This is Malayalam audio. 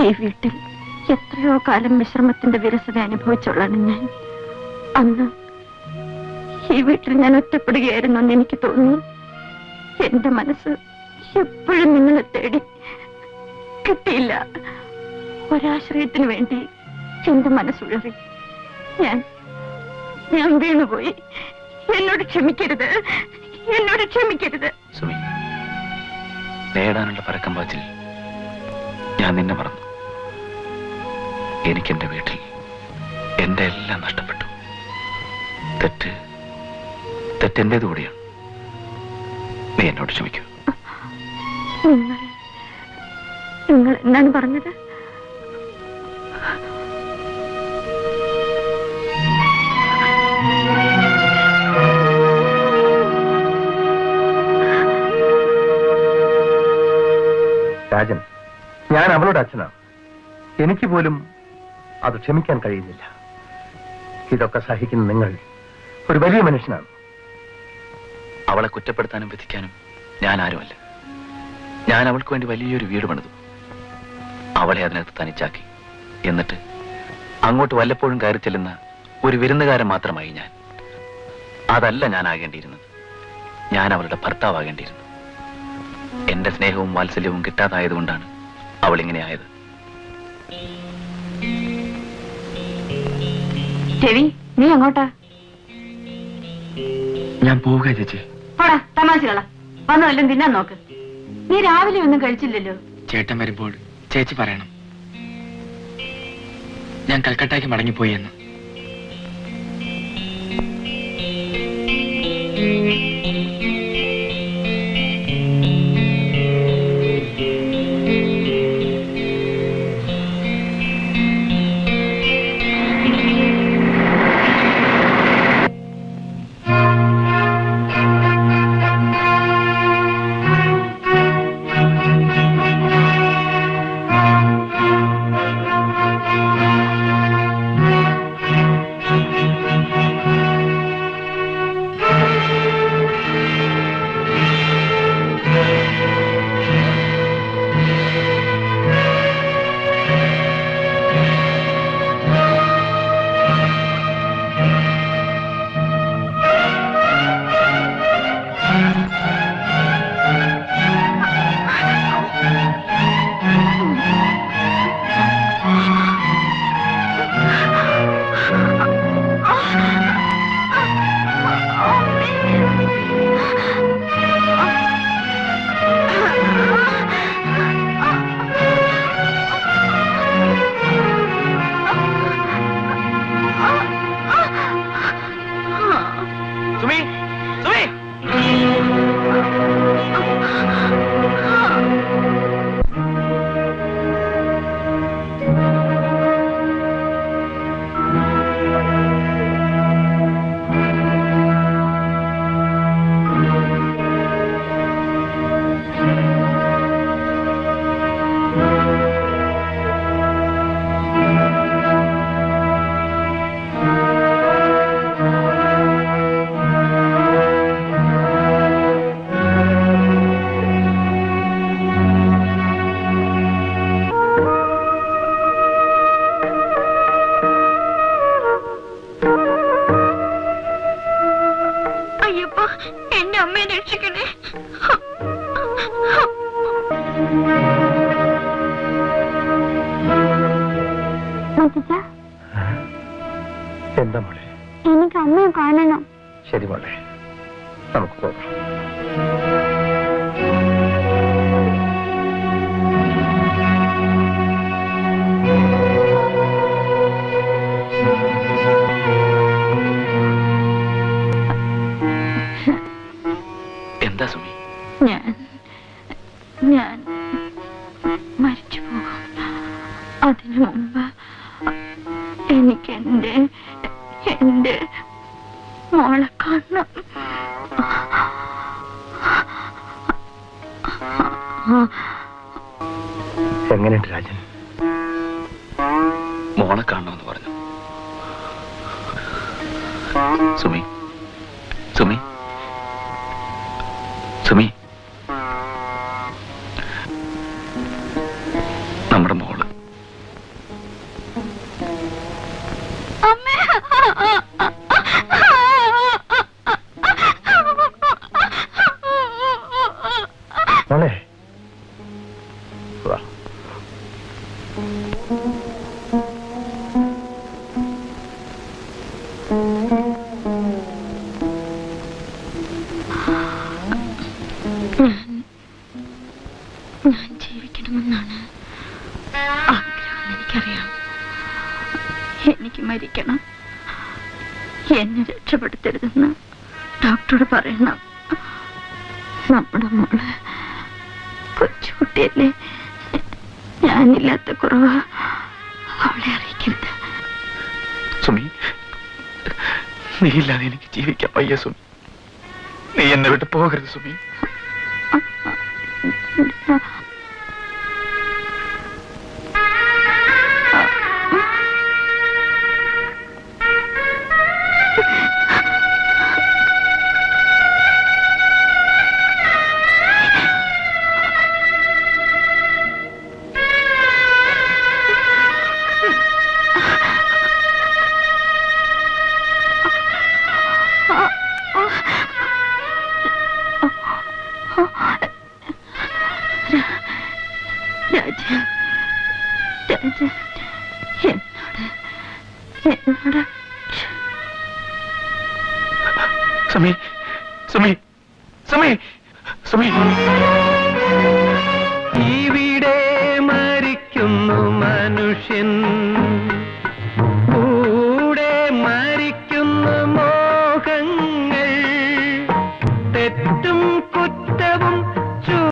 ഈ വീട്ടിൽ എത്രയോ കാലം വിശ്രമത്തിന്റെ വിരസത അനുഭവിച്ചോളാണ് ഞാൻ. അന്ന് ഈ വീട്ടിൽ ഞാൻ ഒറ്റപ്പെടുകയായിരുന്നു എന്ന് എനിക്ക് തോന്നുന്നു. എന്റെ മനസ്സ് എപ്പോഴും നിങ്ങളെ തേടി. കിട്ടിയില്ല. ഒരാശ്രയത്തിന് വേണ്ടി എന്റെ മനസ്സുഴറി. ഞാൻ വീണുപോയി. എന്നോട് ക്ഷമിക്കരുത്, എന്നോട് ക്ഷമിക്കരുത്. സുമി, നേടാനുള്ള പരക്കം പാച്ചിൽ ഞാൻ നിന്നെ മറന്നു. എനിക്കെന്റെ വീട്ടിൽ എന്റെ എല്ലാം നഷ്ടപ്പെട്ടു. തെറ്റെന്റേത് കൂടിയാണ്. നീ എന്നോട് ക്ഷമിക്കൂ. നിങ്ങൾ എന്താണ് പറഞ്ഞത്? രാജൻ, ഞാൻ അവളുടെ അച്ഛനാണ്. എനിക്ക് പോലും അത് ക്ഷമിക്കാൻ കഴിയുന്നില്ല. ഇതൊക്കെ സഹിക്കുന്ന നിങ്ങൾ ഒരു വലിയ മനുഷ്യനാണ്. അവളെ കുറ്റപ്പെടുത്താനും വിധിക്കാനും ഞാൻ ആരുമല്ല. ഞാൻ അവൾക്ക് വേണ്ടി വലിയൊരു വീട് പണിതു. അവളെ അതിനകത്ത് തനിച്ചാക്കി. എന്നിട്ട് അങ്ങോട്ട് വല്ലപ്പോഴും കയറി ചെല്ലുന്ന ഒരു വിരുന്നുകാരൻ മാത്രമായി ഞാൻ. അതല്ല ഞാൻ ആകേണ്ടിയിരുന്നത്. ഞാൻ അവളുടെ ഭർത്താവാകേണ്ടിയിരുന്നു. എന്റെ സ്നേഹവും വാത്സല്യവും കിട്ടാതായതുകൊണ്ടാണ് അവൾ ഇങ്ങനെ ആയത്. രവി, നീ അങ്ങോട്ടാ? ഞാൻ പോവുക ചേച്ചി. തമാശകള വന്നു വല്ലതും തിന്നാൻ നോക്ക്. നീ രാവിലെ ഒന്നും കഴിച്ചില്ലല്ലോ. ചേട്ടൻ വരുമ്പോൾ ചേച്ചി പറയണം ഞാൻ കൽക്കട്ടയ്ക്ക് മടങ്ങിപ്പോയി എന്ന്. എന്താ മോളെ? എനിക്ക് അമ്മയെ കാണണം. ശരി മോളെ, നമുക്ക് പോകാം. എന്താ സുമി? ഞാൻ മരിച്ചു പോകും. അതിനു മുമ്പ് എനിക്ക് എന്റെ മോളെ കാണണം. എങ്ങനെയുണ്ട് രാജൻ? മോളെ കാണണമെന്ന് പറഞ്ഞു. സുമി, സുമി, സുമി, നമ്മുടെ മോള് ഞാൻ ജീവിക്കണമെന്നാണ് ആഗ്രഹം. എനിക്കറിയാം. എനിക്ക് മരിക്കണം. എന്നെ രക്ഷപ്പെടുത്തരുതെന്ന് ഡോക്ടറോട് പറയണം. നമ്മുടെ മോള് കൊച്ചുകുട്ടിയല്ലേ, ഞാനില്ലാത്ത കുറവ് അവളെ അറിയിക്കരുത്. സുമി, നീ ഇല്ലാതെ എനിക്ക് ജീവിക്കാൻ വയ്യ സുമി. നീ എന്നെ വിട്ട് പോകരുത് സുമി. സുമി സുമി സുമി സുമി